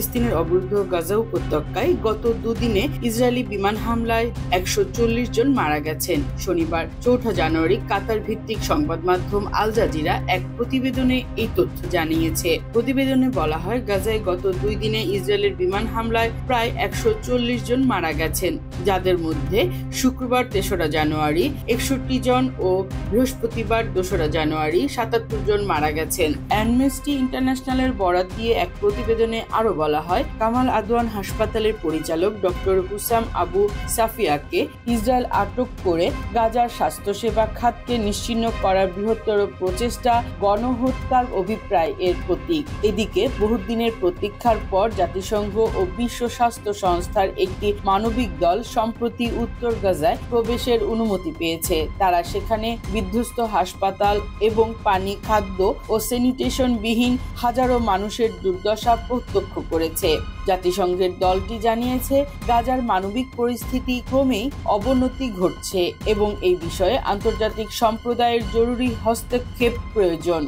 ফিলিস্তিনের অবরুদ্ধ গাজা উপত্যকায় গত দুদিনে ইসরায়েলি বিমান হামলায় 140 জন মারা গেছেন। শনিবার 4 জানুয়ারি কাতার ভিত্তিক সংবাদ মাধ্যম আল জাজিরা এক প্রতিবেদনে এই তথ্য জানিয়েছে। প্রতিবেদনে বলা হয়, গাজায় গত 2 দিনে ইসরায়েলের বিমান হামলায় প্রায় 140 জন মারা গেছেন, যাদের মধ্যে শুক্রবার 3 জানুয়ারি 61 জন ও বৃহস্পতিবার 2 জানুয়ারি 77 জন মারা গেছেন। অ্যামনেস্টি ইন্টারন্যাশনালের বরাত দিয়ে এক প্রতিবেদনে আরো বলা হয়, কামাল আদওয়ান হাসপাতালের পরিচালক ডক্টর হুসাম আবু সাফিয়াকে ইসরায়েল আটক করে গাজার স্বাস্থ্যসেবা খাতকে নিশ্চিহ্ন করার বৃহত্তর প্রচেষ্টা গণহত্যার অভিপ্রায় এর প্রতীক। এদিকে বহুদিনের প্রতীক্ষার পর জাতিসংঘ ও বিশ্ব স্বাস্থ্য সংস্থার একটি মানবিক দল সম্প্রতি উত্তর গাজায় প্রবেশের অনুমতি পেয়েছে। তারা সেখানে বিধ্বস্ত হাসপাতাল এবং পানি, খাদ্য ও স্যানিটেশন বিহীন হাজারো মানুষের দুর্দশা প্রত্যক্ষ করেছে। জাতিসংঘের দলটি জানিয়েছে, গাজার মানবিক পরিস্থিতি ক্রমেই অবনতি ঘটছে এবং এই বিষয়ে আন্তর্জাতিক সম্প্রদায়ের জরুরি হস্তক্ষেপ প্রয়োজন।